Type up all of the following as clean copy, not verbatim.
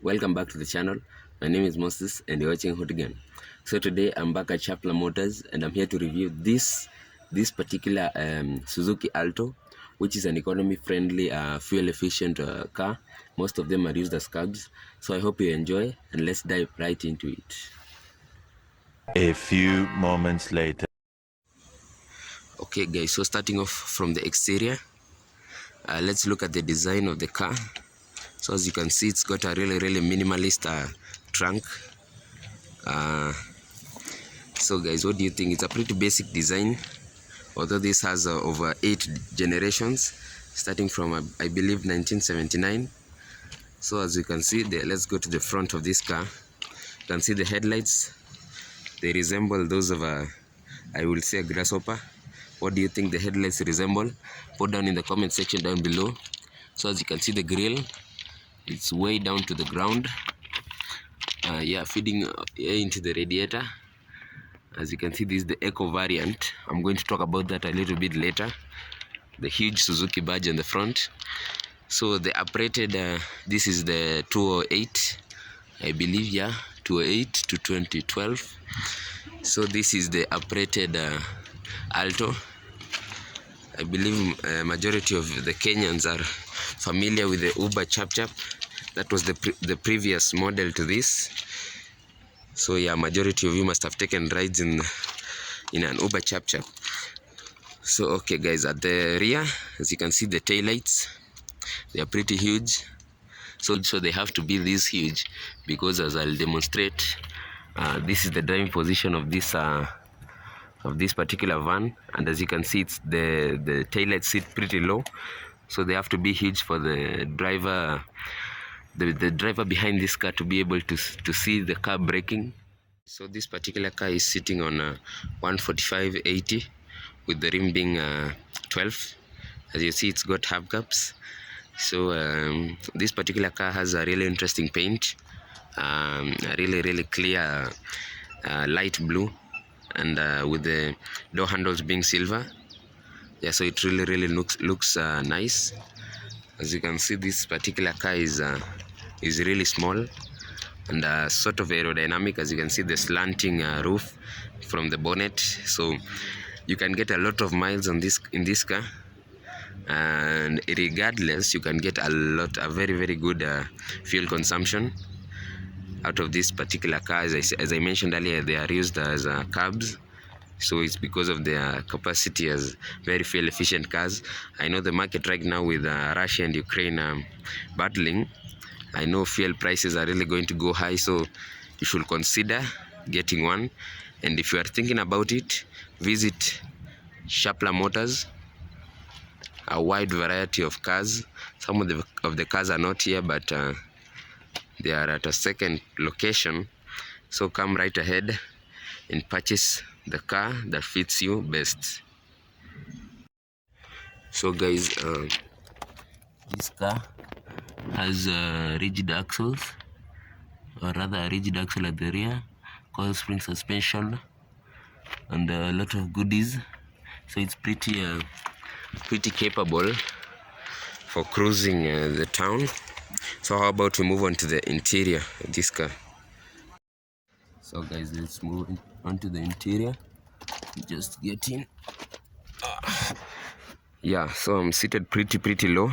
Welcome back to the channel. My name is Moses and you're watching Hooligan. So today I'm back at Shapla Motors and I'm here to review this particular Suzuki Alto, which is an economy friendly fuel efficient car. Most of them are used as cabs. So I hope you enjoy and let's dive right into it. A few moments later. Okay guys, so starting off from the exterior, let's look at the design of the car. So as you can see, it's got a really minimalist trunk. So guys, what do you think? It's a pretty basic design, although this has over 8 generations starting from I believe 1979. So as you can see there, let's go to the front of this car. You can see the headlights. They resemble those of I will say a grasshopper. What do you think the headlights resemble? Put down in the comment section down below. So as you can see, the grill, it's way down to the ground, feeding air into the radiator. As you can see, this is the Eco variant. I'm going to talk about that a little bit later. The huge Suzuki badge on the front. So the operated, this is the 208, I believe, 208 to 2012. So this is the operated Alto. I believe majority of the Kenyans are familiar with the Uber Chap Chap. That was the previous model to this. So yeah, majority of you must have taken rides in an Uber Chap Chap. So okay guys, at the rear, as you can see, the taillights, they are pretty huge. So they have to be this huge because, as I'll demonstrate, this is the driving position of this particular van, and as you can see, it's the taillights sit pretty low, so they have to be huge for the driver. The driver behind this car to be able to see the car braking. So this particular car is sitting on 145/80 with the rim being 12. As you see, it's got hubcaps. So this particular car has a really interesting paint, a really clear light blue, and with the door handles being silver. Yeah, so it really looks nice. As you can see, this particular car is really small and sort of aerodynamic. As you can see, the slanting roof from the bonnet, so you can get a lot of miles on in this car, and regardless, you can get a very good fuel consumption out of this particular car. As I mentioned earlier, they are used as cabs. So it's because of their capacity as very fuel efficient cars. I know the market right now with Russia and Ukraine battling, I know fuel prices are really going to go high, so you should consider getting one. And if you are thinking about it, visit Shapla Motors. A wide variety of cars. Some of the cars are not here, but they are at a second location. So come right ahead and purchase the car that fits you best. So guys, this car has rigid axles, or rather a rigid axle at the rear, coil spring suspension, and a lot of goodies. So it's pretty capable for cruising the town. So how about we move on to the interior of this car? So guys, let's move on to the interior. Just get in. Yeah, so I'm seated pretty low,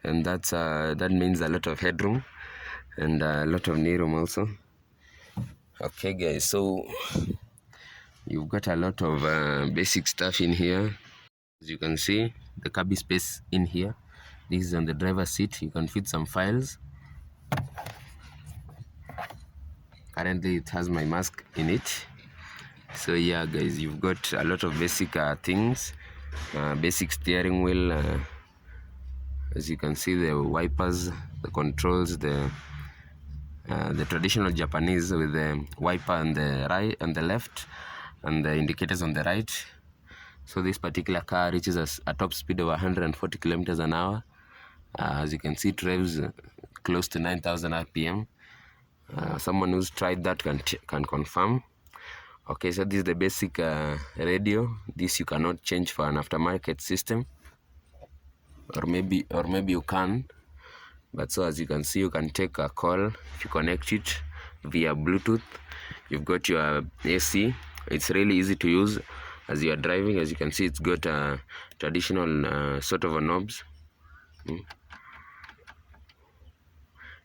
and that means a lot of headroom and a lot of knee room also. Okay guys, so you've got a lot of basic stuff in here. As you can see, the cabin space in here. This is on the driver's seat. You can fit some files. Currently it has my mask in it. So yeah guys, you've got a lot of basic things. Basic steering wheel, as you can see, the wipers, the controls, the traditional Japanese with the wiper on the right, on the left, and the indicators on the right. So this particular car reaches a top speed of 140 kilometers an hour. As you can see, it revs close to 9,000 RPM. Someone who's tried that can confirm. Okay, so this is the basic radio. This you cannot change for an aftermarket system, or maybe you can. But so as you can see, you can take a call if you connect it via Bluetooth. You've got your AC. It's really easy to use as you are driving. As you can see, it's got a traditional sort of a knobs.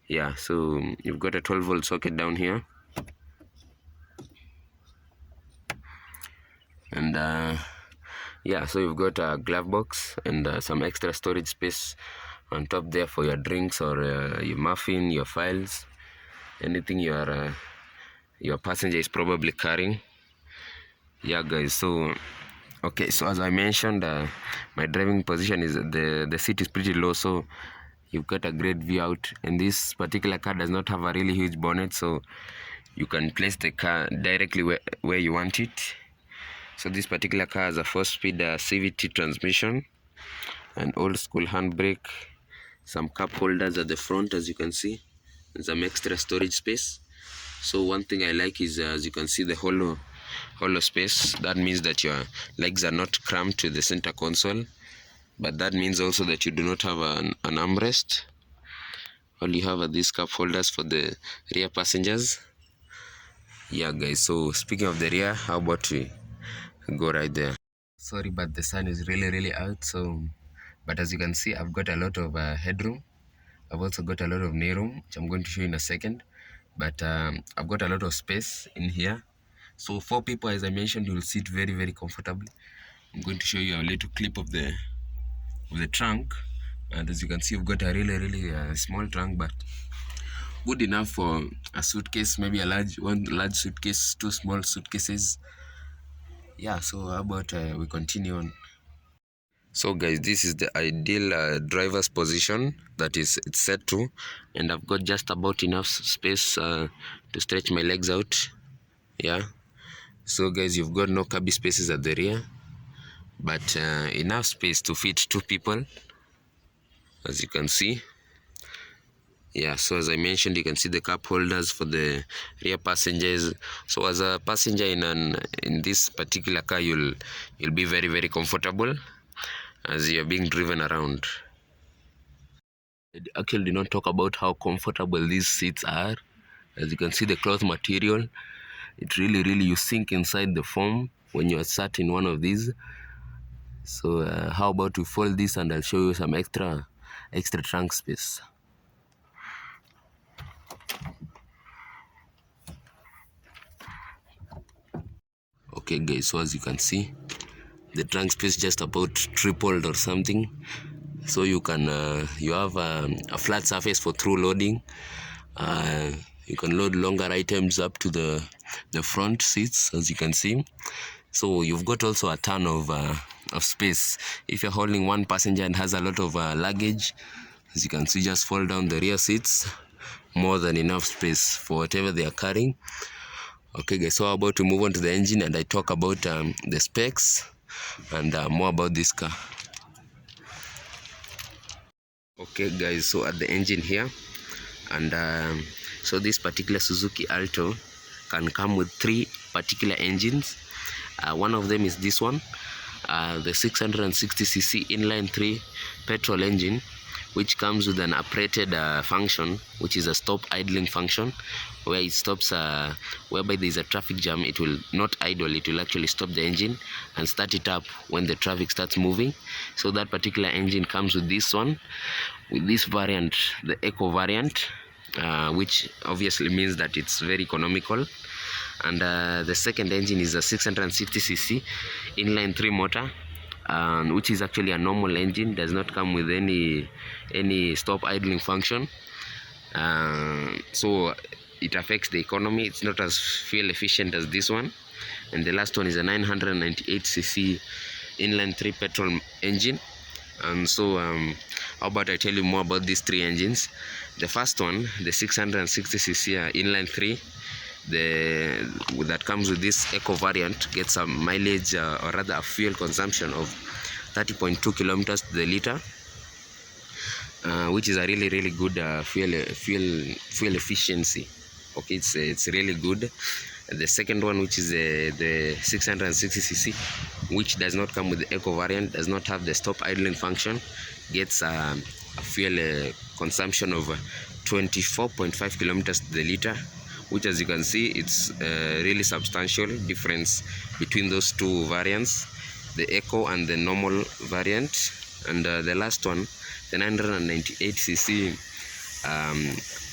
Yeah, so you've got a 12-volt socket down here, and yeah, so you've got a glove box and some extra storage space on top there for your drinks or your muffin, your files, anything your passenger is probably carrying. Yeah guys, so okay, so as I mentioned, my driving position is the seat is pretty low, so you've got a great view out, and this particular car does not have a really huge bonnet, so you can place the car directly where you want it. So this particular car has a 4-speed CVT transmission, an old school handbrake, some cup holders at the front, as you can see, and some extra storage space. So one thing I like is, as you can see, the hollow space. That means that your legs are not cramped to the center console, but that means also that you do not have an armrest. All you have are these cup holders for the rear passengers. Yeah guys, so speaking of the rear, how about we go right there? Sorry, but the sun is really out, so but as you can see, I've got a lot of headroom. I've also got a lot of knee room, which I'm going to show you in a second, but I've got a lot of space in here. So 4 people, as I mentioned, you will sit very comfortably. I'm going to show you a little clip of the trunk, and as you can see, you've got a really small trunk, but good enough for a suitcase, maybe one large suitcase, 2 small suitcases. Yeah, so how about we continue on? So guys, this is the ideal driver's position that it's set to, and I've got just about enough space to stretch my legs out. Yeah, so guys, you've got no cubby spaces at the rear, but enough space to fit 2 people, as you can see. Yeah, so as I mentioned, you can see the cup holders for the rear passengers. So as a passenger in this particular car, you'll be very comfortable as you're being driven around. I actually did not talk about how comfortable these seats are. As you can see, the cloth material, it really you sink inside the foam when you are sat in one of these. So how about we fold this and I'll show you some extra trunk space. Okay guys, so as you can see, the trunk space just about tripled or something. So you can you have a flat surface for through loading. You can load longer items up to the front seats, as you can see. So you've got also a ton of space. If you're holding one passenger and has a lot of luggage, as you can see, just fold down the rear seats. More than enough space for whatever they are carrying. Okay guys, so how about to move on to the engine and I talk about the specs and more about this car. Okay guys, so at the engine here, and so this particular Suzuki Alto can come with 3 particular engines. One of them is this one, the 660cc inline 3 petrol engine, which comes with an operated function, which is a stop idling function, where it stops whereby there is a traffic jam. It will not idle, it will actually stop the engine and start it up when the traffic starts moving. So that particular engine comes with this one, with this variant, the Eco variant, which obviously means that it's very economical. And the second engine is a 660cc inline 3 motor, which is actually a normal engine, does not come with any stop idling function. So it affects the economy. It's not as fuel efficient as this one. And the last one is a 998cc inline 3 petrol engine. And so how about I tell you more about these 3 engines. The first one, the 660cc inline 3, that comes with this Eco variant, gets a mileage or rather a fuel consumption of 30.2 kilometers to the liter, which is a really good fuel efficiency. Okay, it's really good. The second one, which is the 660cc, which does not come with the Eco variant, does not have the stop idling function, gets fuel consumption of 24.5 kilometers to the liter, which, as you can see, it's really substantial difference between those two variants, the Eco and the normal variant. And the last one, the 998cc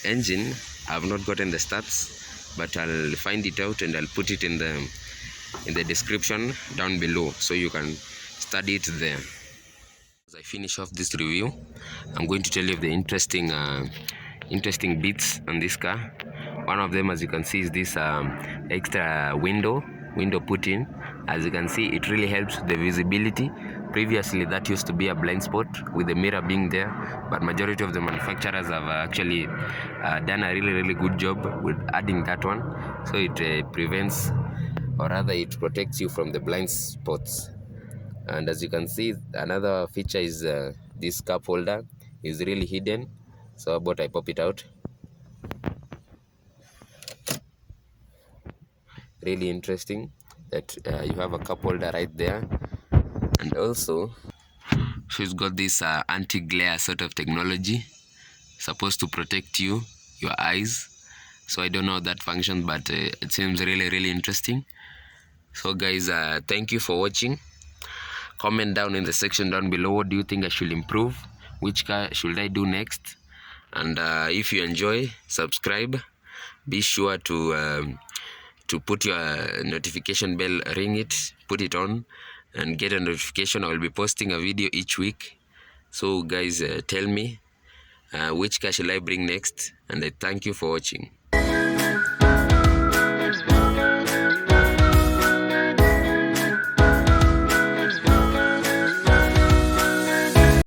engine, I've not gotten the stats, but I'll find it out and I'll put it in the description down below, so you can study it there. As I finish off this review, I'm going to tell you of the interesting bits on this car. One of them, as you can see, is this extra window put in. As you can see, it really helps the visibility. Previously, that used to be a blind spot with the mirror being there, but majority of the manufacturers have actually done a really good job with adding that one, so it prevents, or rather it protects you from the blind spots. And as you can see, another feature is this cup holder is really hidden, so how about I pop it out. Really interesting that you have a cup holder right there. And also she's got this anti-glare sort of technology, supposed to protect your eyes. So I don't know how that functions, but it seems really interesting. So guys, thank you for watching. Comment down in the section down below, what do you think I should improve, which car should I do next? And if you enjoy, subscribe. Be sure to put your notification bell, ring it, put it on, and get a notification. I will be posting a video each week. So guys, tell me which car shall I bring next, and I thank you for watching.